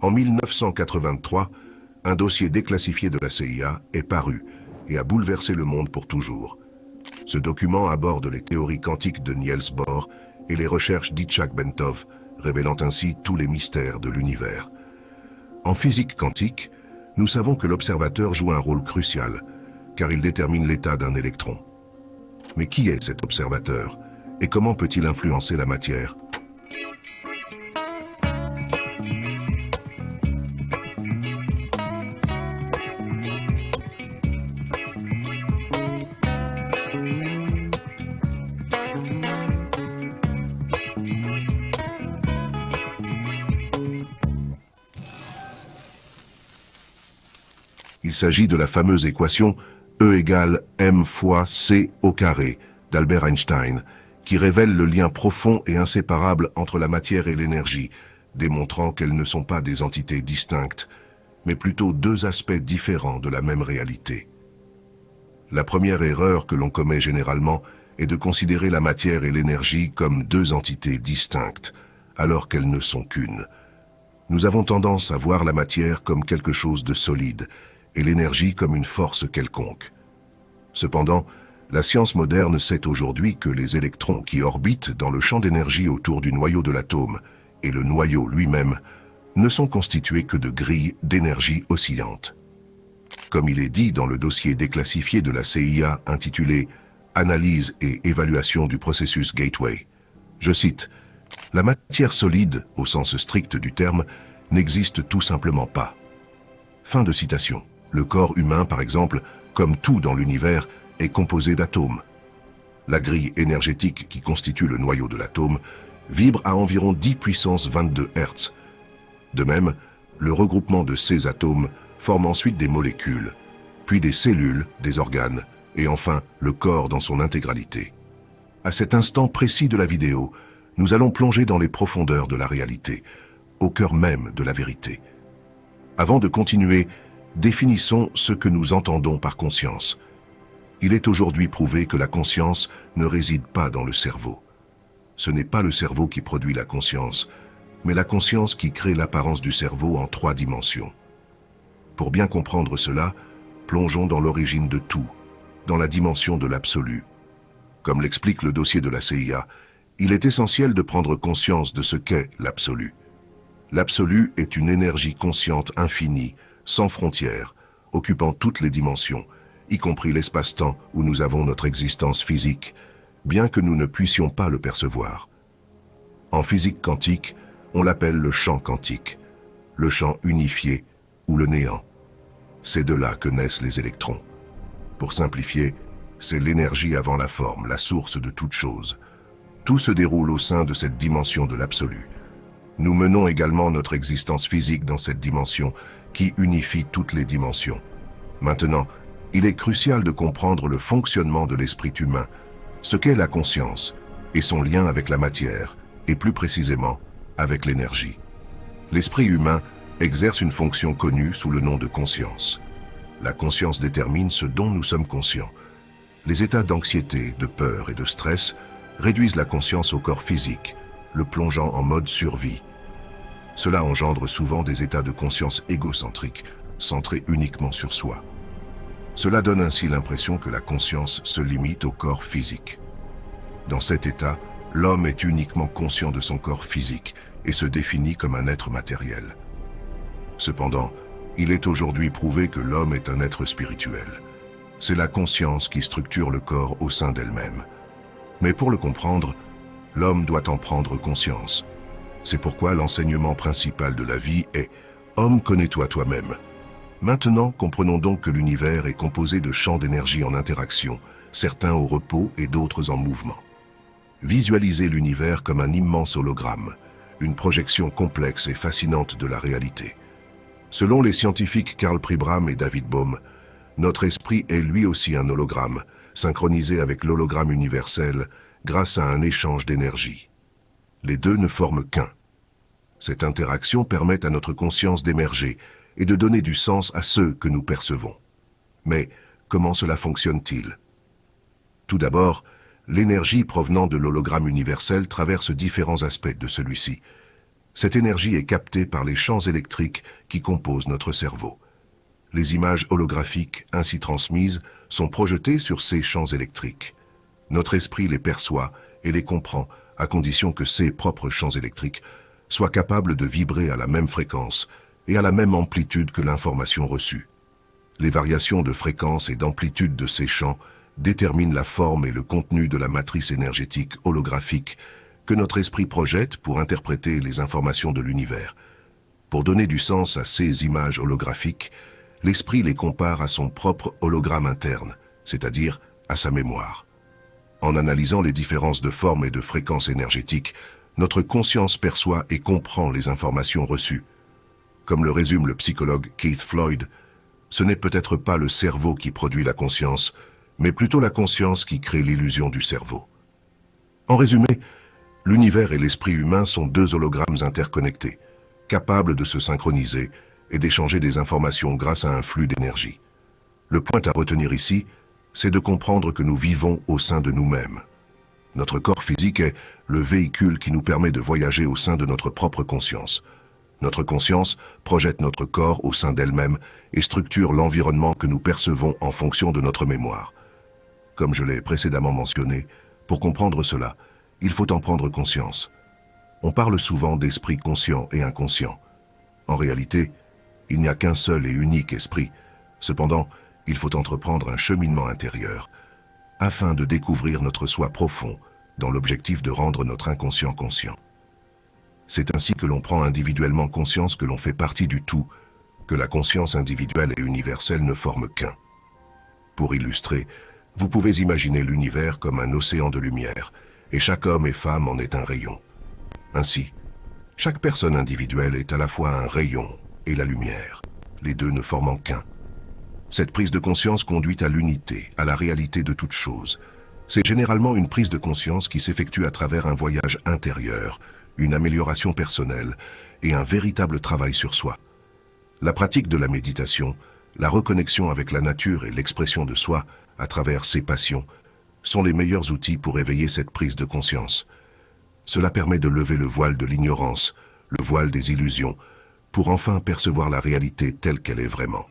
En 1983, un dossier déclassifié de la CIA est paru et a bouleversé le monde pour toujours. Ce document aborde les théories quantiques de Niels Bohr et les recherches d'Itchak Bentov, révélant ainsi tous les mystères de l'univers. En physique quantique, nous savons que l'observateur joue un rôle crucial, car il détermine l'état d'un électron. Mais qui est cet observateur et comment peut-il influencer la matière ? Il s'agit de la fameuse équation E égale m fois c au carré d'Albert Einstein, qui révèle le lien profond et inséparable entre la matière et l'énergie, démontrant qu'elles ne sont pas des entités distinctes, mais plutôt deux aspects différents de la même réalité. La première erreur que l'on commet généralement est de considérer la matière et l'énergie comme deux entités distinctes, alors qu'elles ne sont qu'une. Nous avons tendance à voir la matière comme quelque chose de solide, et l'énergie comme une force quelconque. Cependant, la science moderne sait aujourd'hui que les électrons qui orbitent dans le champ d'énergie autour du noyau de l'atome et le noyau lui-même ne sont constitués que de grilles d'énergie oscillantes. Comme il est dit dans le dossier déclassifié de la CIA intitulé « Analyse et évaluation du processus Gateway », je cite, « La matière solide, au sens strict du terme, n'existe tout simplement pas. » Fin de citation. Le corps humain, par exemple, comme tout dans l'univers, est composé d'atomes. La grille énergétique qui constitue le noyau de l'atome vibre à environ 10 puissance 22 Hz. De même, le regroupement de ces atomes forme ensuite des molécules, puis des cellules, des organes, et enfin le corps dans son intégralité. À cet instant précis de la vidéo, nous allons plonger dans les profondeurs de la réalité, au cœur même de la vérité. Avant de continuer, définissons ce que nous entendons par conscience. Il est aujourd'hui prouvé que la conscience ne réside pas dans le cerveau. Ce n'est pas le cerveau qui produit la conscience, mais la conscience qui crée l'apparence du cerveau en 3 dimensions. Pour bien comprendre cela, plongeons dans l'origine de tout, dans la dimension de l'absolu. Comme l'explique le dossier de la CIA, il est essentiel de prendre conscience de ce qu'est l'absolu. L'absolu est une énergie consciente infinie, sans frontières, occupant toutes les dimensions, y compris l'espace-temps où nous avons notre existence physique, bien que nous ne puissions pas le percevoir. En physique quantique, on l'appelle le champ quantique, le champ unifié ou le néant. C'est de là que naissent les électrons. Pour simplifier, c'est l'énergie avant la forme, la source de toute chose. Tout se déroule au sein de cette dimension de l'absolu. Nous menons également notre existence physique dans cette dimension qui unifie toutes les dimensions. Maintenant, il est crucial de comprendre le fonctionnement de l'esprit humain, ce qu'est la conscience et son lien avec la matière, et plus précisément avec l'énergie. L'esprit humain exerce une fonction connue sous le nom de conscience. La conscience détermine ce dont nous sommes conscients. Les états d'anxiété, de peur et de stress réduisent la conscience au corps physique, le plongeant en mode survie. Cela engendre souvent des états de conscience égocentriques, centrés uniquement sur soi. Cela donne ainsi l'impression que la conscience se limite au corps physique. Dans cet état, l'homme est uniquement conscient de son corps physique et se définit comme un être matériel. Cependant, il est aujourd'hui prouvé que l'homme est un être spirituel. C'est la conscience qui structure le corps au sein d'elle-même. Mais pour le comprendre, l'homme doit en prendre conscience. C'est pourquoi l'enseignement principal de la vie est « Homme, connais-toi toi-même ». Maintenant, comprenons donc que l'univers est composé de champs d'énergie en interaction, certains au repos et d'autres en mouvement. Visualisez l'univers comme un immense hologramme, une projection complexe et fascinante de la réalité. Selon les scientifiques Karl Pribram et David Bohm, notre esprit est lui aussi un hologramme, synchronisé avec l'hologramme universel grâce à un échange d'énergie. Les deux ne forment qu'un. Cette interaction permet à notre conscience d'émerger et de donner du sens à ce que nous percevons. Mais comment cela fonctionne-t-il? Tout d'abord, l'énergie provenant de l'hologramme universel traverse différents aspects de celui-ci. Cette énergie est captée par les champs électriques qui composent notre cerveau. Les images holographiques ainsi transmises sont projetées sur ces champs électriques. Notre esprit les perçoit et les comprend à condition que ces propres champs électriques soient capables de vibrer à la même fréquence et à la même amplitude que l'information reçue. Les variations de fréquence et d'amplitude de ces champs déterminent la forme et le contenu de la matrice énergétique holographique que notre esprit projette pour interpréter les informations de l'univers. Pour donner du sens à ces images holographiques, l'esprit les compare à son propre hologramme interne, c'est-à-dire à sa mémoire. En analysant les différences de forme et de fréquence énergétique, notre conscience perçoit et comprend les informations reçues. Comme le résume le psychologue Keith Floyd, ce n'est peut-être pas le cerveau qui produit la conscience, mais plutôt la conscience qui crée l'illusion du cerveau. En résumé, l'univers et l'esprit humain sont deux hologrammes interconnectés, capables de se synchroniser et d'échanger des informations grâce à un flux d'énergie. Le point à retenir ici, c'est de comprendre que nous vivons au sein de nous-mêmes. Notre corps physique est le véhicule qui nous permet de voyager au sein de notre propre conscience. Notre conscience projette notre corps au sein d'elle-même et structure l'environnement que nous percevons en fonction de notre mémoire. Comme je l'ai précédemment mentionné, pour comprendre cela, il faut en prendre conscience. On parle souvent d'esprit conscient et inconscient. En réalité, il n'y a qu'un seul et unique esprit. Cependant, il faut entreprendre un cheminement intérieur afin de découvrir notre soi profond dans l'objectif de rendre notre inconscient conscient. C'est ainsi que l'on prend individuellement conscience que l'on fait partie du tout, que la conscience individuelle et universelle ne forment qu'un. Pour illustrer, vous pouvez imaginer l'univers comme un océan de lumière, et chaque homme et femme en est un rayon. Ainsi, chaque personne individuelle est à la fois un rayon et la lumière, les deux ne formant qu'un. Cette prise de conscience conduit à l'unité, à la réalité de toute chose. C'est généralement une prise de conscience qui s'effectue à travers un voyage intérieur, une amélioration personnelle et un véritable travail sur soi. La pratique de la méditation, la reconnexion avec la nature et l'expression de soi à travers ses passions sont les meilleurs outils pour éveiller cette prise de conscience. Cela permet de lever le voile de l'ignorance, le voile des illusions, pour enfin percevoir la réalité telle qu'elle est vraiment.